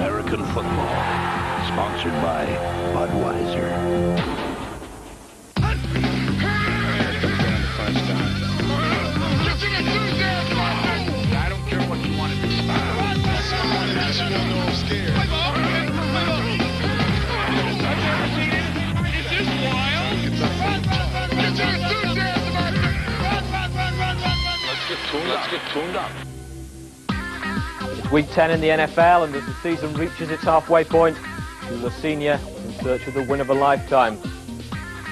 American football. Sponsored by Budweiser. I don't care what you want to do. Is this wild? Let's get tuned up. It's week 10 in the NFL, and as the season reaches its halfway point, Shula Sr. is in search of the win of a lifetime.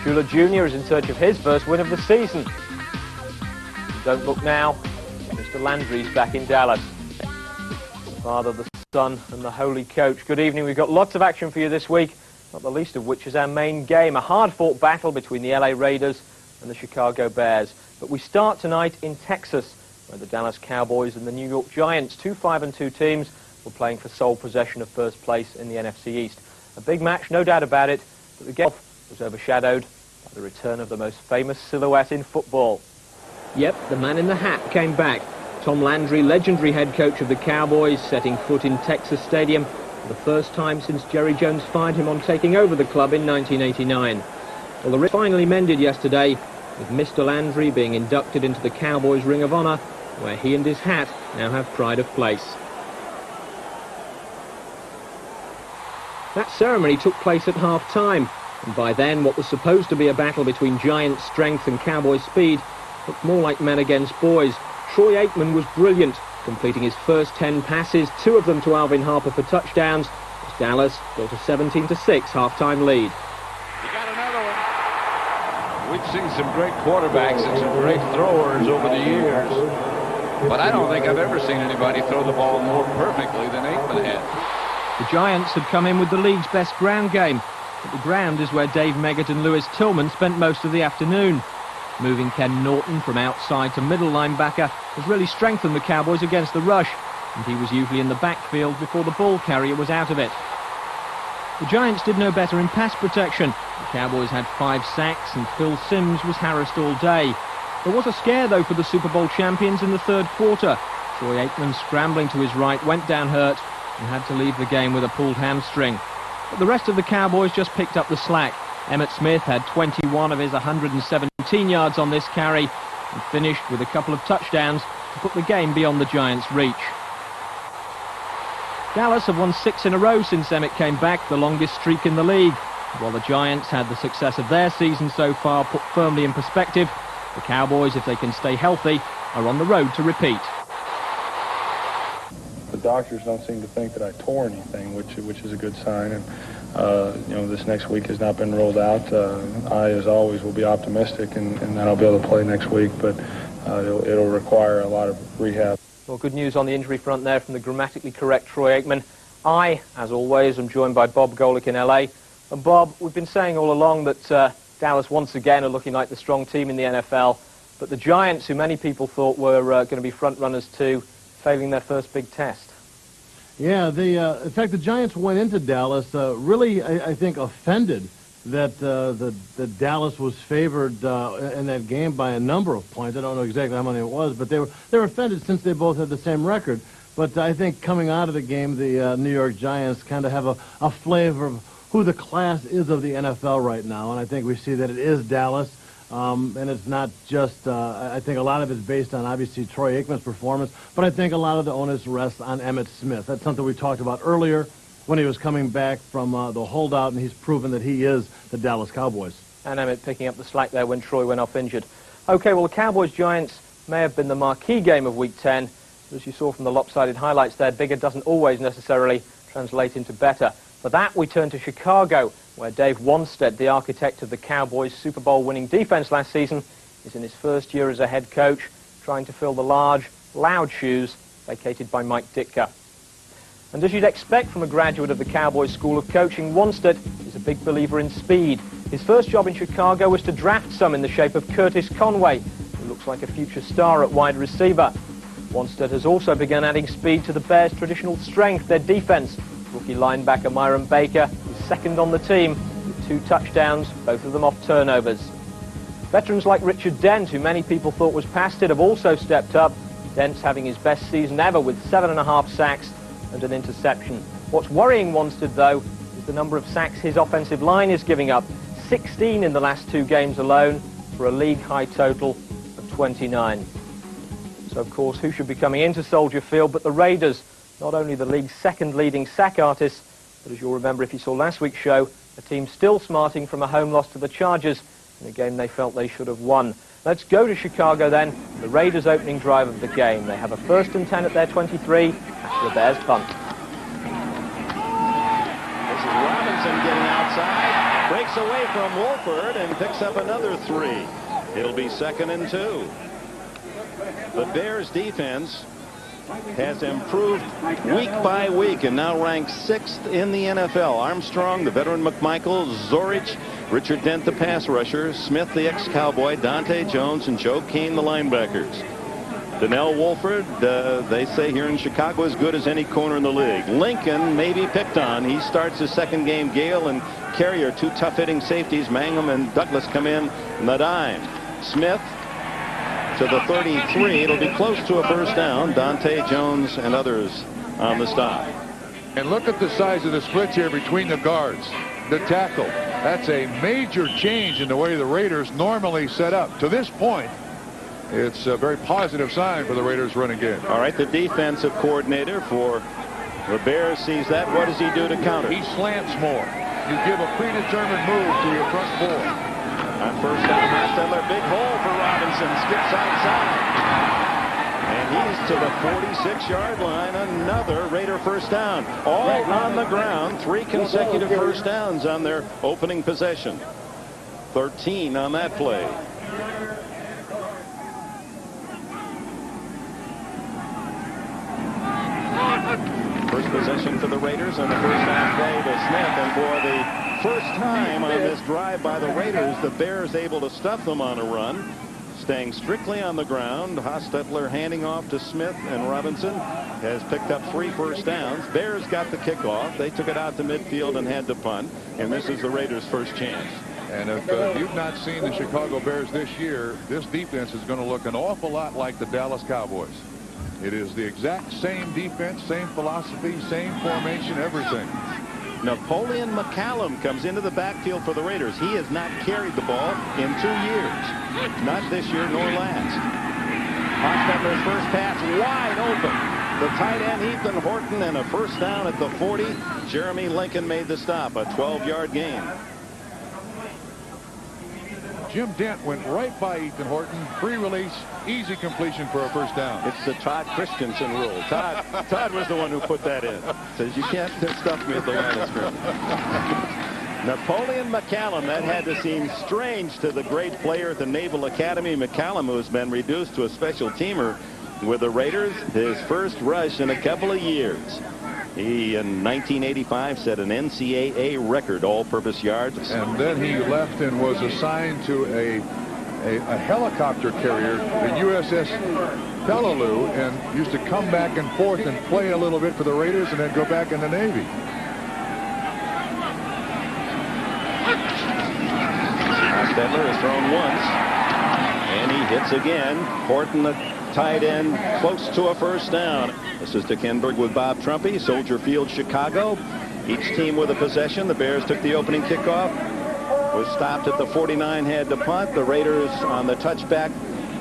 Shula Jr. is in search of his first win of the season. And don't look now, Mr. Landry's back in Dallas. The Father, the Son, and the Holy Coach. Good evening. We've got lots of action for you this week, not the least of which is our main game, a hard-fought battle between the LA Raiders and the Chicago Bears. But we start tonight in Texas, where the Dallas Cowboys and the New York Giants, two 5-2 teams, were playing for sole possession of first place in the NFC East. A big match, no doubt about it, but the game was overshadowed by the return of the most famous silhouette in football. Yep, the man in the hat came back. Tom Landry, legendary head coach of the Cowboys, setting foot in Texas Stadium for the first time since Jerry Jones fired him on taking over the club in 1989. Well, the rift finally mended yesterday, with Mr. Landry being inducted into the Cowboys Ring of Honor, where he and his hat now have pride of place. That ceremony took place at half-time, and by then what was supposed to be a battle between Giants' strength and Cowboys' speed looked more like men against boys. Troy Aikman was brilliant, completing his first 10 passes, 2 of them to Alvin Harper for touchdowns, as Dallas built a 17-6 half-time lead. You got another one. We've seen some great quarterbacks and some great throwers over the years, but I don't think I've ever seen anybody throw the ball more perfectly than Aikman had. The Giants had come in with the league's best ground game, but the ground is where Dave Meggett and Lewis Tillman spent most of the afternoon. Moving Ken Norton from outside to middle linebacker has really strengthened the Cowboys against the rush, and he was usually in the backfield before the ball carrier was out of it. The Giants did no better in pass protection. The Cowboys had 5 sacks and Phil Simms was harassed all day. There was a scare though for the Super Bowl champions in the third quarter. Troy Aikman, scrambling to his right, went down hurt and had to leave the game with a pulled hamstring. But the rest of the Cowboys just picked up the slack. Emmitt Smith had 21 of his 117 yards on this carry and finished with a couple of touchdowns to put the game beyond the Giants' reach. Dallas have won 6 in a row since Emmitt came back, the longest streak in the league. While the Giants had the success of their season so far put firmly in perspective, the Cowboys, if they can stay healthy, are on the road to repeat. The doctors don't seem to think that I tore anything, which is a good sign. And this next week has not been ruled out. I, as always, will be optimistic and that I'll be able to play next week, but it'll require a lot of rehab. Well, good news on the injury front there from the grammatically correct Troy Aikman. I, as always, am joined by Bob Golic in LA. And Bob, we've been saying all along that Dallas once again are looking like the strong team in the NFL, but the Giants, who many people thought were going to be front runners too, failing their first big test. Yeah, in fact, the Giants went into Dallas really, I think, offended that Dallas was favored in that game by a number of points. I don't know exactly how many it was, but they were offended since they both had the same record. But I think coming out of the game, the New York Giants kind of have a flavor of who the class is of the NFL right now, and I think we see that it is Dallas. And it's not just, I think a lot of it's based on, obviously, Troy Aikman's performance, but I think a lot of the onus rests on Emmitt Smith. That's something we talked about earlier when he was coming back from the holdout, and he's proven that he is the Dallas Cowboys. And Emmitt picking up the slack there when Troy went off injured. Okay, well, the Cowboys-Giants may have been the marquee game of Week 10. As you saw from the lopsided highlights there, bigger doesn't always necessarily translate into better. For that, we turn to Chicago, where Dave Wanstead, the architect of the Cowboys' Super Bowl winning defense last season, is in his first year as a head coach, trying to fill the large, loud shoes vacated by Mike Ditka. And as you'd expect from a graduate of the Cowboys School of Coaching, Wanstead is a big believer in speed. His first job in Chicago was to draft some in the shape of Curtis Conway, who looks like a future star at wide receiver. Wanstead has also begun adding speed to the Bears' traditional strength, their defense. Rookie linebacker Myron Baker is second on the team with 2 touchdowns, both of them off turnovers. Veterans like Richard Dent, who many people thought was past it, have also stepped up. Dent's having his best season ever with 7.5 sacks and an interception. What's worrying Wanstead, though, is the number of sacks his offensive line is giving up. 16 in the last 2 games alone, for a league-high total of 29. So, of course, who should be coming into Soldier Field but the Raiders, not only the league's second leading sack artists, but as you'll remember if you saw last week's show, a team still smarting from a home loss to the Chargers in a game they felt they should have won. Let's go to Chicago then, the Raiders' opening drive of the game. They have a 1st and 10 at their 23 after the Bears punt. This is Robinson getting outside, breaks away from Wolford and picks up another 3. It'll be 2nd and 2. The Bears defense has improved week by week and now ranks 6th in the NFL. Armstrong, the veteran McMichael, Zorich, Richard Dent, the pass rusher, Smith, the ex-Cowboy, Dante Jones, and Joe Kane, the linebackers. Donnell Wolford, they say here in Chicago, as good as any corner in the league. Lincoln may be picked on. He starts his 2nd game. Gale and Carrier, 2 tough-hitting safeties. Mangum and Douglas come in the dime. Smith to the 33. It'll be close to a 1st down. Dante Jones and others on the stop. And look at the size of the splits here between the guards. The tackle. That's a major change in the way the Raiders normally set up. To this point, it's a very positive sign for the Raiders running game. All right, the defensive coordinator for the Bears sees that. What does he do to counter? He slants more. You give a predetermined move to your front 4. On 1st down, Hostetler, big hole for Robinson, skips outside. And he's to the 46-yard line, another Raider 1st down. All on the ground, 3 consecutive 1st downs on their opening possession. 13 on that play. First possession for the Raiders on the 1st down play to Smith, and for the first time on this drive by the Raiders, the Bears able to stuff them on a run, staying strictly on the ground. Hostetler handing off to Smith, and Robinson has picked up 3 1st downs. Bears got the kickoff. They took it out to midfield and had to punt, and this is the Raiders' first chance. And if you've not seen the Chicago Bears this year, this defense is going to look an awful lot like the Dallas Cowboys. It is the exact same defense, same philosophy, same formation, everything. Napoleon McCallum comes into the backfield for the Raiders. He has not carried the ball in 2 years. Not this year nor last. Hostetler's first pass wide open. The tight end Ethan Horton, and a 1st down at the 40. Jeremy Lincoln made the stop, a 12-yard gain. Jim Dent went right by Ethan Horton. Pre-release, easy completion for a 1st down. It's the Todd Christensen rule. Todd was the one who put that in. Says you can't stuff me at the line of scrimmage. Napoleon McCallum, that had to seem strange to the great player at the Naval Academy. McCallum, who has been reduced to a special teamer with the Raiders, his first rush in a couple of years. He, in 1985, set an NCAA record all-purpose yards. And then he left and was assigned to a helicopter carrier, the USS Peleliu, and used to come back and forth and play a little bit for the Raiders and then go back in the Navy. Hostetler has thrown once, and he hits again. Horton, the tight end, close to a 1st down. This is Dick Enberg with Bob Trumpy, Soldier Field, Chicago. Each team with a possession. The Bears took the opening kickoff. Was stopped at the 49, had to punt. The Raiders on the touchback.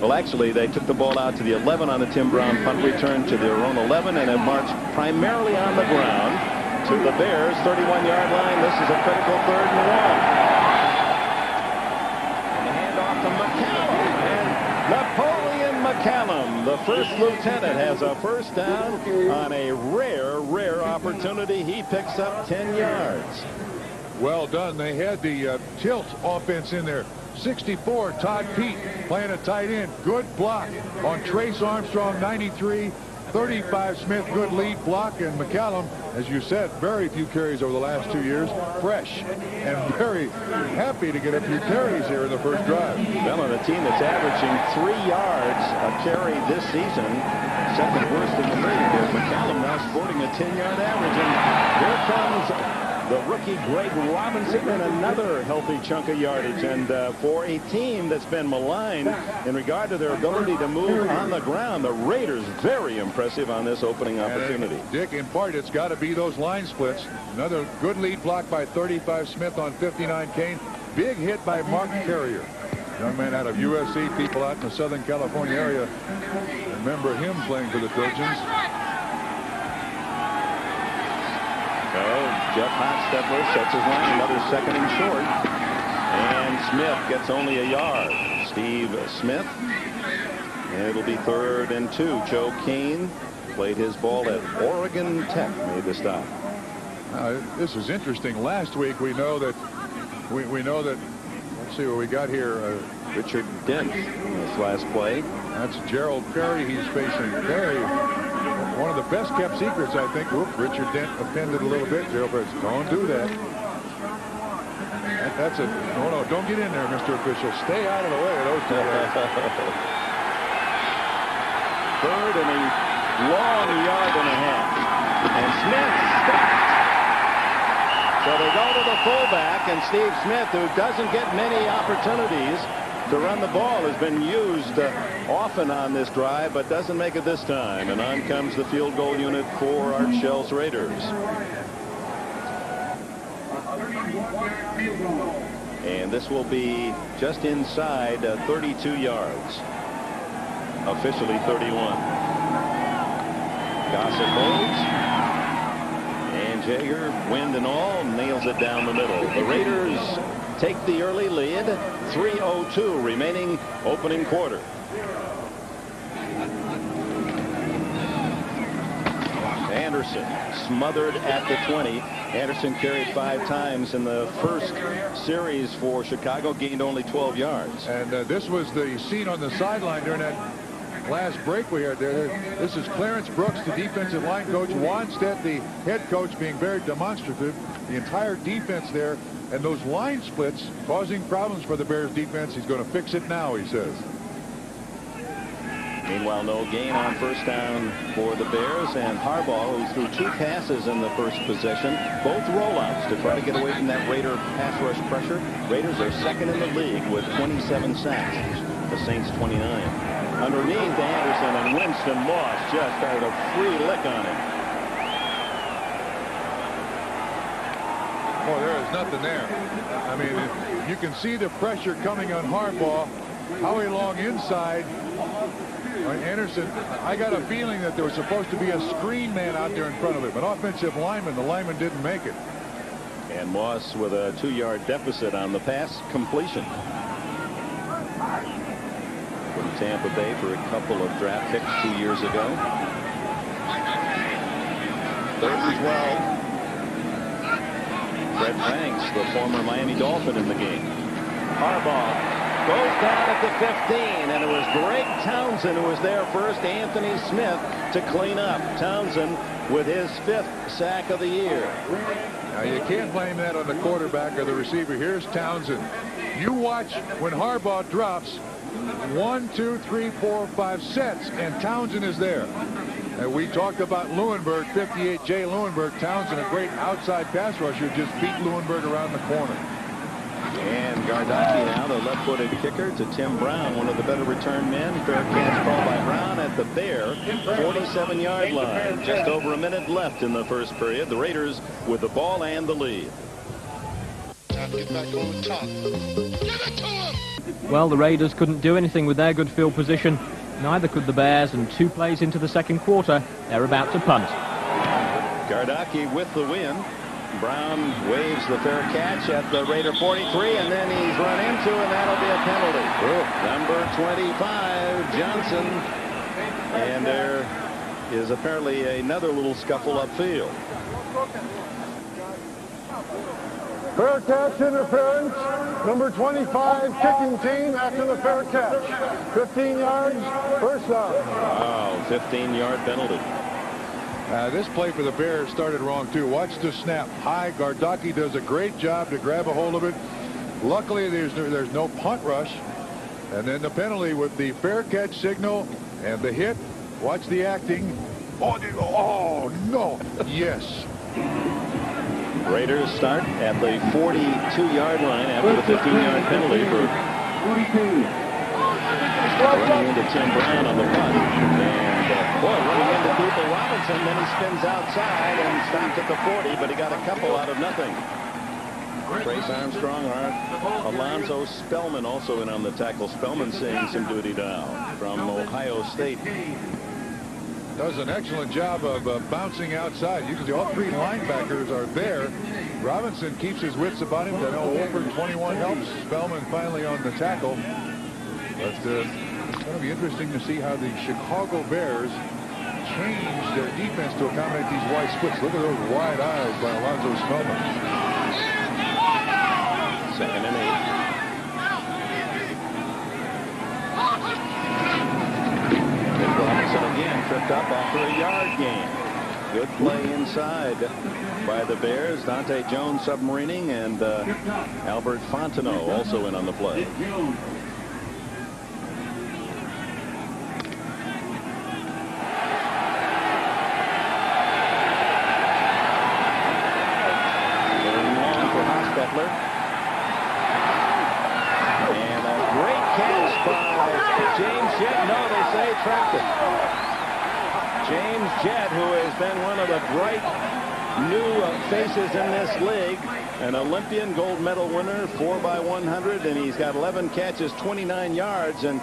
Well, actually, they took the ball out to the 11 on the Tim Brown punt return to their own 11 and have marched primarily on the ground to the Bears' 31-yard line. This is a critical 3rd and 1. And the handoff to McCallum. And Napoleon McCallum, the 1st lieutenant, has a 1st down on a rare opportunity. He picks up 10 yards. Well done. They had the tilt offense in there. 64, Todd Pete playing a tight end. Good block on Trace Armstrong, 93. 35, Smith, good lead block. And McCallum, as you said, very few carries over the last 2 years. Fresh and very happy to get a few carries here in the first drive. Well, on a team that's averaging 3 yards a carry this season, 2nd worst in the league. McCallum now sporting a 10-yard average. And here comes the rookie Greg Robinson, and another healthy chunk of yardage. And for a team that's been maligned in regard to their ability to move on the ground, the Raiders very impressive on this opening opportunity. Dick, in part, it's got to be those line splits. Another good lead block by 35 Smith on 59 Kane. Big hit by Mark Carrier. Young man out of USC. People out in the Southern California area remember him playing for the Trojans. So Jeff Hostetler sets his line, another second and short. And Smith gets only a yard. Steve Smith. And it'll be 3rd and 2. Joe Kane played his ball at Oregon Tech, made the stop. This is interesting. Last week we know that let's see what we got here. Richard Dent in this last play. That's Gerald Perry. He's facing Perry. One of the best kept secrets, I think. Whoop, Richard Dent offended a little bit. Gerald Perry, don't do that. That's it. No, don't get in there, Mr. Official. Stay out of the way of those two guys. 3rd and a long yard and a half. And Smith stopped. So they go to the fullback, and Steve Smith, who doesn't get many opportunities to run the ball, has been used often on this drive, but doesn't make it this time. And on comes the field goal unit for Art Shell's Raiders. And this will be just inside 32 yards. Officially 31. Gossett holds. And Jaeger, wind and all, nails it down the middle. The Raiders take the early lead. 3:02 remaining opening quarter. Anderson smothered at the 20. Anderson carried 5 times in the first series for Chicago, gained only 12 yards. And this was the scene on the sideline during that last break we had there. This is Clarence Brooks, the defensive line coach. Wanstead, the head coach, being very demonstrative. The entire defense there. And those line splits causing problems for the Bears defense. He's going to fix it now, he says. Meanwhile, no gain on first down for the Bears, and Harbaugh, who threw 2 passes in the first possession, both rollouts to try to get away from that Raider pass rush pressure. Raiders are 2nd in the league with 27 sacks. The Saints 29. Underneath Anderson, and Winston Moss just had a free lick on him. Oh, there is nothing there. I mean, you can see the pressure coming on Harbaugh. Howie Long inside. Anderson, I got a feeling that there was supposed to be a screen man out there in front of him, an offensive lineman. The lineman didn't make it. And Moss with a 2-yard deficit on the pass completion. From Tampa Bay for a couple of draft picks 2 years ago. 3rd and 12. Fred Franks, the former Miami Dolphin, in the game. Harbaugh goes down at the 15, and it was Greg Townsend who was there first. Anthony Smith to clean up. Townsend with his 5th sack of the year. Now, you can't blame that on the quarterback or the receiver. Here's Townsend. You watch when Harbaugh drops 1, 2, 3, 4, 5 sets, and Townsend is there. And we talked about Leuenberg, 58 Jay Leuenberg. Townsend, a great outside pass rusher, just beat Leuenberg around the corner. And Gardocki now, the left-footed kicker, to Tim Brown, one of the better return men. Fair catch called by Brown at the Bear 47-yard line. Just over a minute left in the first period. The Raiders with the ball and the lead. Time to get back on top. Give it to him! Well, the Raiders couldn't do anything with their good field position. Neither could the Bears, and 2 plays into the second quarter, they're about to punt. Gardocki with the win. Brown waves the fair catch at the Raider 43, and then he's run into, and that'll be a penalty. Number 25, Johnson. And there is apparently another little scuffle upfield. Fair catch interference. Number 25 kicking team after the fair catch. 15 yards, first down. Wow, 15-yard penalty. This play for the Bears started wrong, too. Watch the snap. High. Gardocki does a great job to grab a hold of it. Luckily, there's no punt rush. And then the penalty with the fair catch signal and the hit. Watch the acting. Oh no. Yes. Raiders start at the 42-yard line after the 15-yard penalty for running into Tim Brown on the punt. And running into people Robinson. Then he spins outside and stopped at the 40, but he got a couple out of nothing. Trace Armstrong, Alonzo Spellman also in on the tackle. Spellman seeing some duty now from Ohio State. Does an excellent job of bouncing outside. Usually all three linebackers are there. Robinson keeps his wits about him. I know Wolford 21 helps. Spellman finally on the tackle. But it's going to be interesting to see how the Chicago Bears change their defense to accommodate these wide splits. Look at those wide eyes by Alonzo Spellman. 2nd and 8. Robinson again tripped up after a yard gain. Good play inside by the Bears. Dante Jones submarining, and Albert Fontenot also in on the play. Long for Hostetler. And a great catch by James Jett. No, they say trapped it. James Jett, who has been one of the bright new faces in this league, an Olympian gold medal winner, 4x100, and he's got 11 catches, 29 yards, and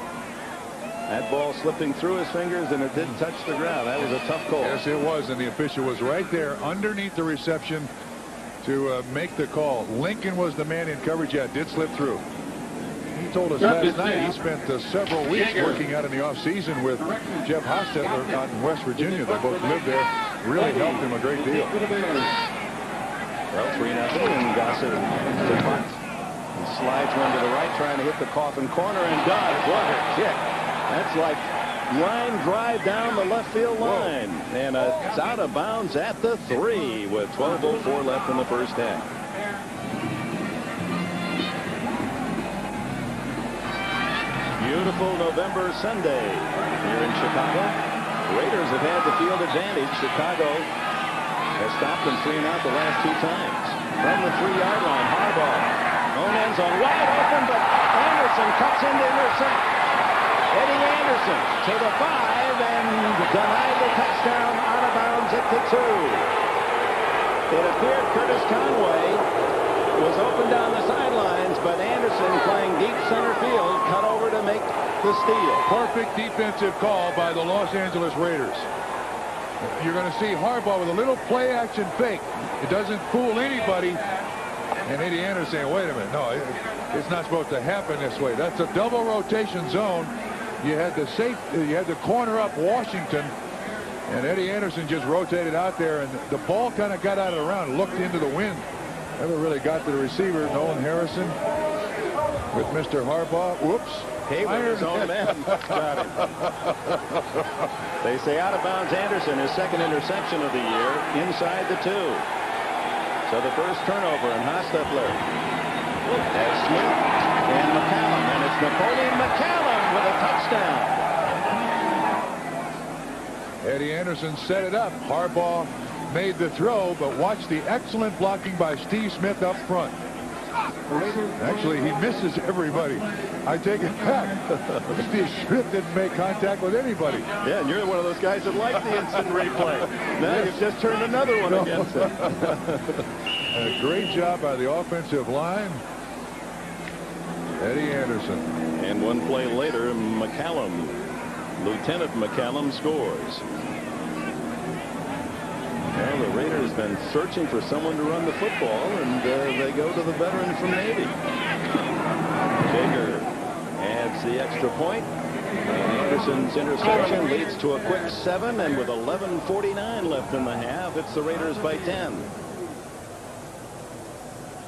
that ball slipping through his fingers, and it didn't touch the ground. That was a tough call. Yes, it was, and the official was right there underneath the reception to make the call. Lincoln was the man in coverage. Yeah, it did slip through. He told us last night he spent several weeks working out in the offseason with Jeff Hostetler out in West Virginia. They both lived there. Really helped him a great deal. Well, 3-0, and Gossett to punt. He slides one to the right, trying to hit the coffin corner, and does. What a kick. That's like line drive down the left field line. And it's out of bounds at the 3 with 12:04 left in the first half. Beautiful November Sunday here in Chicago. Raiders have had the field advantage. Chicago has stopped them 3 and out the last 2 times. From the 3-yard line, Harbaugh. Own ends on wide open, but Anderson cuts in to intercept. Eddie Anderson to the 5 and denied the touchdown, out of bounds at the 2. It appeared Curtis Conway was open down the sidelines, but Anderson, playing deep center field, cut over to make the steal. Perfect defensive call by the Los Angeles Raiders. You're going to see Harbaugh with a little play action fake. It doesn't fool anybody. And Eddie Anderson saying, wait a minute, no, it's not supposed to happen this way. That's a double rotation zone. You had the corner up Washington, and Eddie Anderson just rotated out there, and the ball kind of got out of the round, looked into the wind. Never really got to the receiver. Nolan Harrison with Mr. Harbaugh. Whoops. Hayward, his own man. Got him. They say out of bounds Anderson, his 2nd interception of the year, inside the 2. So the first turnover, and Hostetler has Smith and McCallum, and it's Napoleon McCallum with a touchdown. Eddie Anderson set it up. Harbaugh made the throw, but watch the excellent blocking by Steve Smith up front. Actually, he misses everybody. I take it back. Steve Smith didn't make contact with anybody. Yeah, and you're one of those guys that like the instant replay. Now you've just turned another one against him. A great job by the offensive line. Eddie Anderson. And one play later, McCallum, Lieutenant McCallum, scores. Well, the Raiders have been searching for someone to run the football, and they go to the veteran from Navy. Jaeger adds the extra point, and Anderson's interception leads to a quick 7, and with 11:49 left in the half, it's the Raiders by 10.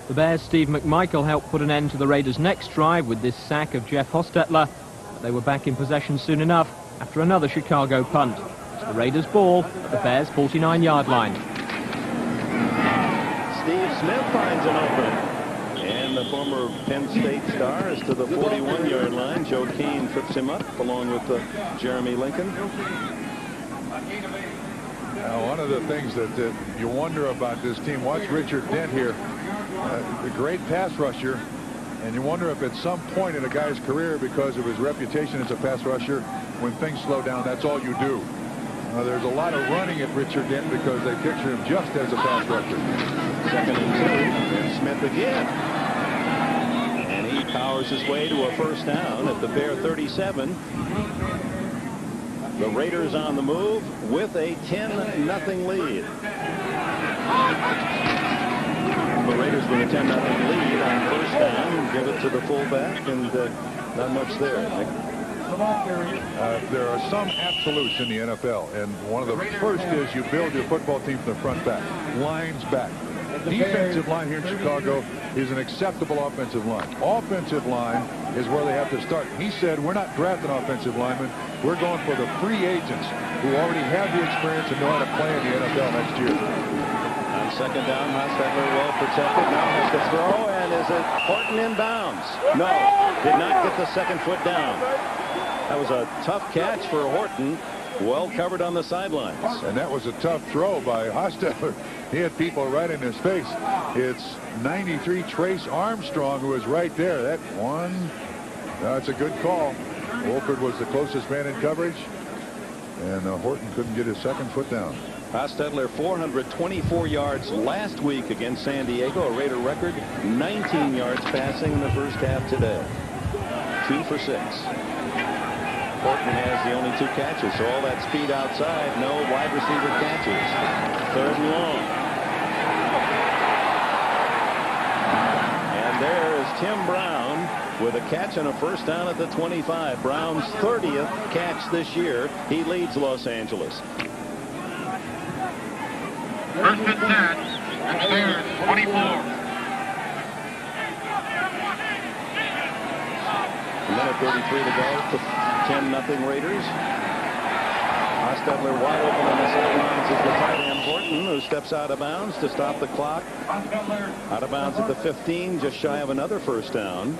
The Bears' Steve McMichael helped put an end to the Raiders' next drive with this sack of Jeff Hostetler. But they were back in possession soon enough after another Chicago punt. It's the Raiders' ball at the Bears' 49-yard line. Steve Smith finds an opening. And the former Penn State star is to the 41-yard line. Joe Keane trips him up along with Jeremy Lincoln. Now, one of the things that you wonder about this team, watch Richard Dent here, the great pass rusher, and you wonder if at some point in a guy's career, because of his reputation as a pass rusher, when things slow down, that's all you do. There's a lot of running at Richard Dent because they picture him just as a pass rusher. 2nd and 2, and Smith again. And he powers his way to a first down at the Bear 37. The Raiders on the move with a 10-0 lead. The Raiders with a 10-0 lead on first down. Give it to the fullback, and not much there, Nick. There are some absolutes in the NFL, and one of the first is you build your football team from the front back. Lines back. Defensive line here in Chicago is an acceptable offensive line. Offensive line is where they have to start. He said, we're not drafting offensive linemen. We're going for the free agents who already have the experience and know how to play in the NFL next year. On second down, Hostetler well protected. Now has to throw, and is it Horton in bounds? No, did not get the second foot down. That was a tough catch for Horton. Well covered on the sidelines. And that was a tough throw by Hostetler. He had people right in his face. It's 93 Trace Armstrong who was right there. That one, that's a good call. Wolford was the closest man in coverage, and Horton couldn't get his second foot down. Hostetler 424 yards last week against San Diego, a Raider record. 19 yards passing in the first half today. 2 for 6. Horton has the only 2 catches, so all that speed outside, no wide receiver catches. 3rd and long. And there is Tim Brown with a catch and a first down at the 25. Brown's 30th catch this year. He leads Los Angeles. 1st and 10 at the Bears 24. A minute 33 to go. 10-0 Raiders. Hostetler wide open on the sidelines is the tight end Horton, who steps out of bounds to stop the clock. Out of bounds at the 15, just shy of another first down.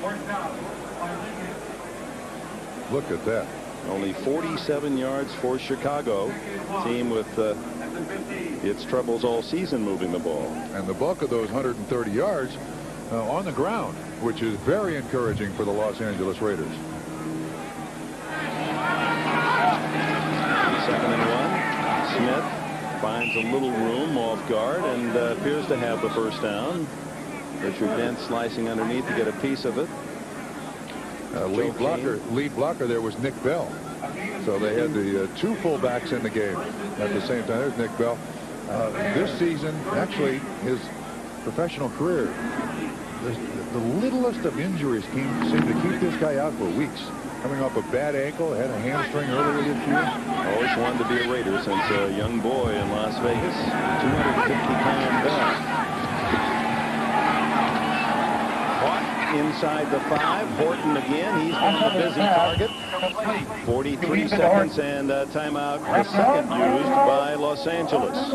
Look at that. Only 47 yards for Chicago. Team with its troubles all season moving the ball. And the bulk of those 130 yards on the ground, which is very encouraging for the Los Angeles Raiders. 2nd and 1. Smith finds a little room off guard and appears to have the first down. Richard Dent slicing underneath to get a piece of it. Lead blocker there was Nick Bell. So they had the 2 fullbacks in the game at the same time. There's Nick Bell. This season, actually, his professional career, the littlest of injuries seemed to keep this guy out for weeks. Coming off a bad ankle, had a hamstring earlier this year. Always wanted to be a Raider since a young boy in Las Vegas. 250-pound guy. Caught inside the 5. Horton again. He's been a busy target. 43 seconds and timeout. The second used by Los Angeles.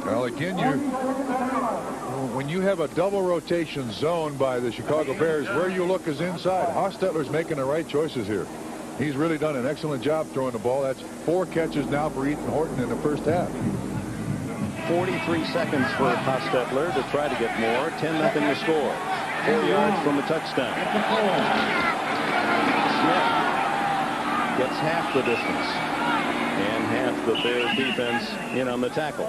Well, again, when you have a double rotation zone by the Chicago Bears, where you look is inside. Hostetler's making the right choices here. He's really done an excellent job throwing the ball. That's 4 catches now for Ethan Horton in the first half. 43 seconds for Hostetler to try to get more. 10-0 to score. 4 yards from the touchdown. Smith gets half the distance and half the Bears defense in on the tackle.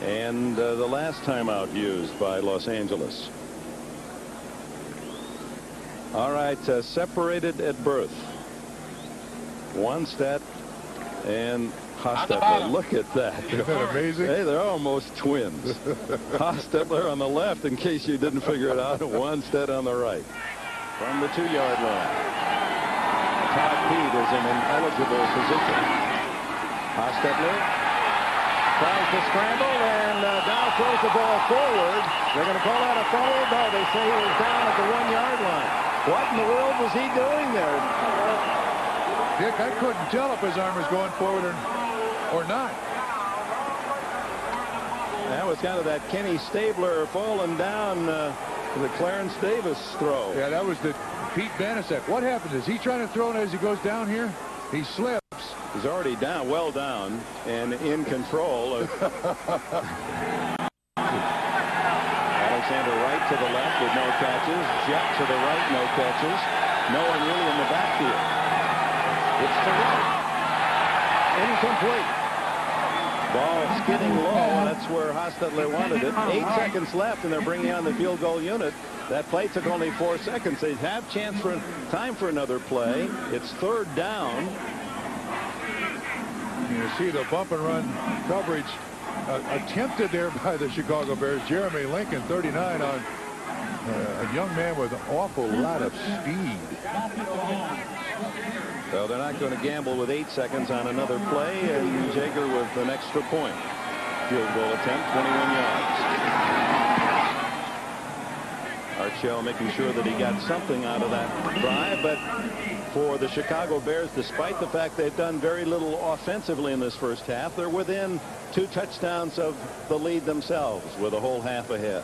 And the last timeout used by Los Angeles. All right, separated at birth. Wannstedt and Hostetler. Look at that. Isn't that amazing? Hey, they're almost twins. Hostetler on the left, in case you didn't figure it out, and Wannstedt on the right. From the 2-yard line. Todd Pete is in an eligible position. Hostetler tries to scramble, and Dow throws the ball forward. They're going to call out a fumble. No, they say he was down at the 1-yard line. What in the world was he doing there? Dick, I couldn't tell if his arm was going forward or not. That was kind of that Kenny Stabler falling down the Clarence Davis throw. Yeah, that was the Pete Banasek. What happens? Is he trying to throw it as he goes down here? He slips. He's already down, well down, and in control of Alexander Wright to the left with no catches. Jet to the right, no catches. No one really in the backfield. It's to Wright. Incomplete. Ball skidding low. That's where Hostetler wanted it. 8 seconds left, and they're bringing on the field goal unit. That play took only 4 seconds. They have time for another play. It's 3rd down. You see the bump and run coverage attempted there by the Chicago Bears. Jeremy Lincoln, 39, on a young man with an awful lot of speed. So they're not going to gamble with 8 seconds on another play, and Jaeger with an extra point. Field goal attempt, 21 yards. Archell making sure that he got something out of that drive, but for the Chicago Bears, despite the fact they've done very little offensively in this first half, they're within 2 touchdowns of the lead themselves with a whole half ahead.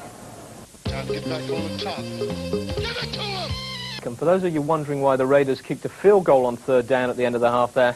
Time to get back on top. Give it to him! And for those of you wondering why the Raiders kicked a field goal on 3rd down at the end of the half there,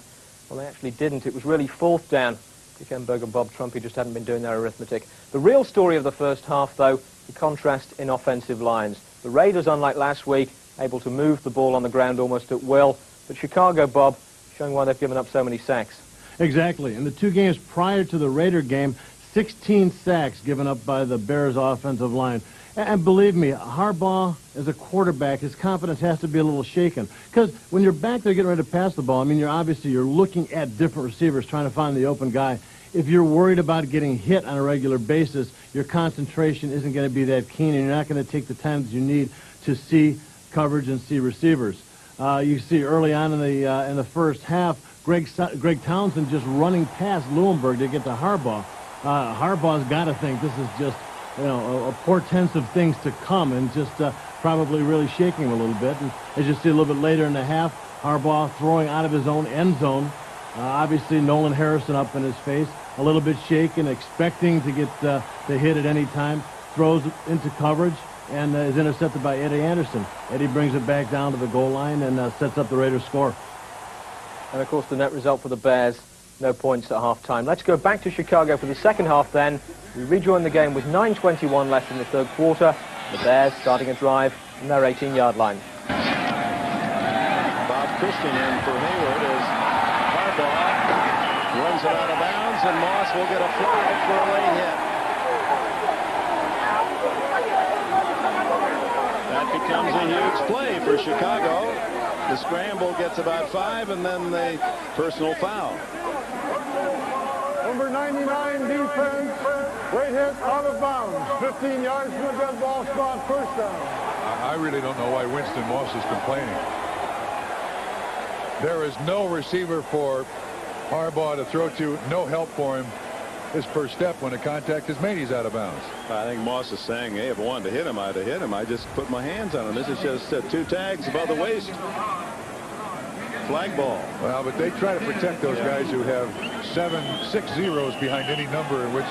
well, they actually didn't. It was really 4th down. Dick Enberg and Bob Trumpy just hadn't been doing their arithmetic. The real story of the first half, though, the contrast in offensive lines. The Raiders, unlike last week, able to move the ball on the ground almost at will. But Chicago, Bob, showing why they've given up so many sacks. Exactly. In the 2 games prior to the Raider game, 16 sacks given up by the Bears offensive line. And believe me, Harbaugh, as a quarterback, his confidence has to be a little shaken. Because when you're back there getting ready to pass the ball, I mean, you're looking at different receivers trying to find the open guy. If you're worried about getting hit on a regular basis, your concentration isn't going to be that keen, and you're not going to take the time that you need to see coverage and see receivers. You see early on in the first half, Greg Townsend just running past Lewinberg to get to Harbaugh. Harbaugh's got to think this is just, a portent of things to come, and just probably really shaking him a little bit. And as you see a little bit later in the half, Harbaugh throwing out of his own end zone. Obviously, Nolan Harrison up in his face, a little bit shaken, expecting to get the hit at any time. Throws into coverage and is intercepted by Eddie Anderson. Eddie brings it back down to the goal line and sets up the Raiders' score. And, of course, the net result for the Bears, no points at half-time. Let's go back to Chicago for the second half then. We rejoin the game with 9:21 left in the 3rd quarter. The Bears starting a drive from their 18-yard line. Bob Christian in for Hayward as Harbaugh runs it out of bounds, and Moss will get a flag for a late hit. That becomes a huge play for Chicago. The scramble gets about 5, and then the personal foul. Number 99 defense, great hit out of bounds. 15 yards from the dead ball spot, first down. I really don't know why Winston Moss is complaining. There is no receiver for Harbaugh to throw to, no help for him. His first step when the contact is made, he's out of bounds. I think Moss is saying, hey, if I wanted to hit him, I'd have hit him. I just put my hands on him. This is just 2 tags above the waist. Flag ball. Well, but they try to protect those guys who have 6 zeros behind any number in which,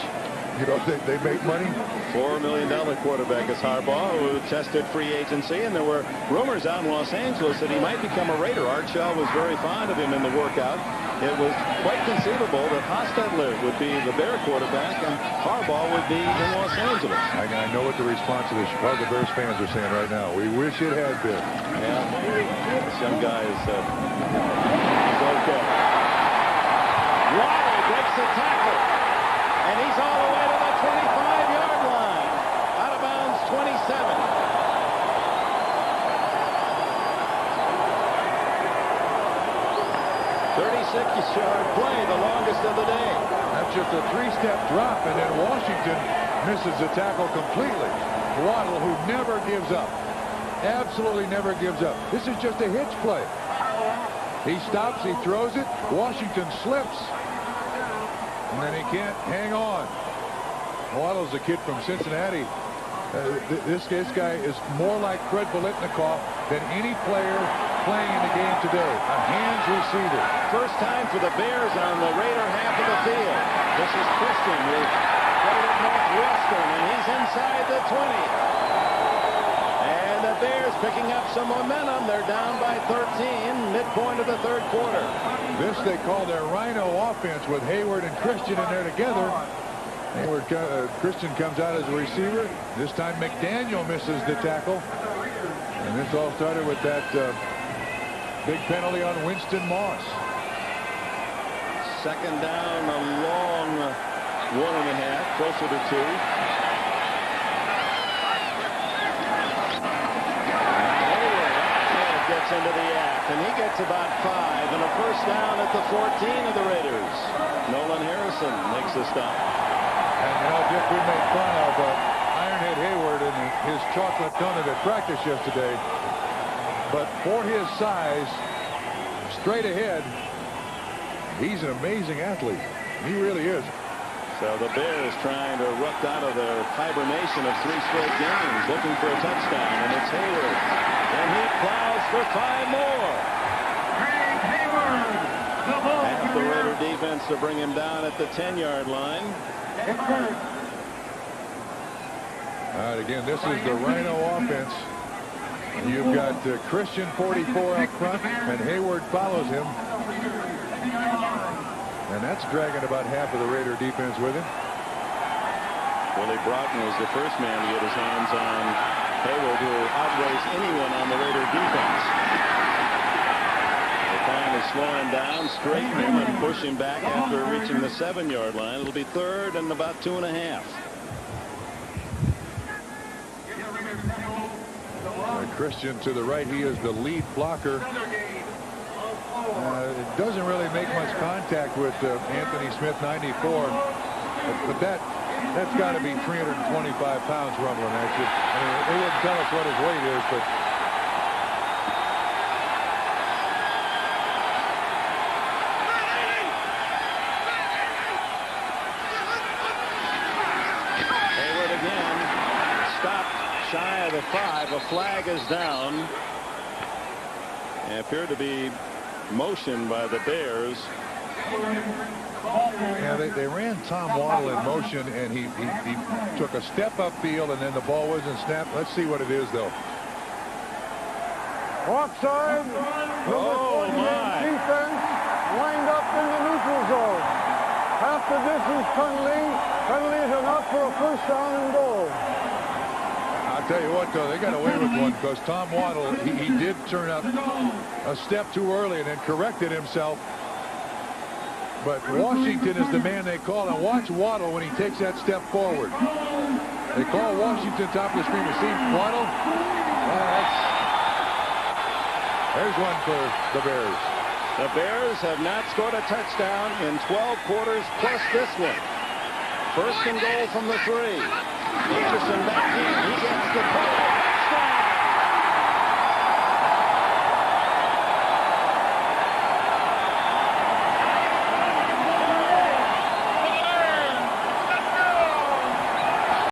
they make money. $4 million quarterback is Harbaugh, who tested free agency, and there were rumors out in Los Angeles that he might become a Raider. Archell was very fond of him in the workout. It was quite conceivable that Hostetler would be the Bear quarterback and Harbaugh would be in Los Angeles. I know what the response of the Chicago Bears fans are saying right now. We wish it had been. Yeah, this young guy is okay. Waddle breaks the tackle, and he's all the way to the 25-yard line. Out of bounds, 27. 36-yard play, the longest of the day. That's just a 3-step drop, and then Washington misses the tackle completely. Waddle, who never gives up. Absolutely never gives up. This is just a hitch play. He stops, he throws it. Washington slips. And then he can't hang on. Waddle's a kid from Cincinnati. This guy is more like Fred Biletnikoff than any player playing in the game today. A hands receiver. First time for the Bears on the Raider half of the field. This is Christian with Northwestern, and he's inside the 20. And the Bears Bears picking up some momentum. They're down by 13, midpoint of the third quarter. This they call their Rhino offense with Hayward and Christian in there together. Christian comes out as a receiver. This time McDaniel misses the tackle. And this all started with that big penalty on Winston Moss. Second down, a long 1.5, closer to 2. Hayward gets into the act, and he gets about 5, and a first down at the 14 of the Raiders. Nolan Harrison makes the stop. And you know, Dick, we made fun of Ironhead Hayward and his chocolate donut at practice yesterday. But for his size, straight ahead, he's an amazing athlete. He really is. So the Bears trying to erupt out of their hibernation of 3 straight games, looking for a touchdown, and it's Hayward. And he plows for 5 more. Half the Raider defense to bring him down at the 10-yard line. All right, again, this is the Rhino offense. You've got Christian 44 up front, and Hayward follows him. And that's dragging about half of the Raider defense with him. Willie Broughton was the first man to get his hands on Hayward, who outweighs anyone on the Raider defense. They finally slow him down, straighten him, and push him back after reaching the 7-yard line. It'll be third and about 2.5. Christian to the right. He is the lead blocker. It doesn't really make much contact with Anthony Smith, 94. But that's got to be 325 pounds rumbling at you. I mean, they wouldn't tell us what his weight is, but Hayward again stopped shy of the 5. A flag is down. They appear to be motion by the Bears. yeah, they ran Tom Waddle in motion, and he took a step upfield, and then the ball wasn't snapped. Let's see what it is, though. Offside. Oh, my. Defense lined up in the neutral zone. Half the distance tunneling. Penalty is enough for a first down and goal. I'll tell you what, though, they got away with one because Tom Waddle, he did turn up a step too early and then corrected himself. But Washington is the man they call, and watch Waddle when he takes that step forward. They call Washington top of the screen to see Waddle. There's one for the Bears. The Bears have not scored a touchdown in 12 quarters plus this one. First and goal from the 3. Anderson back in. He gets the ball.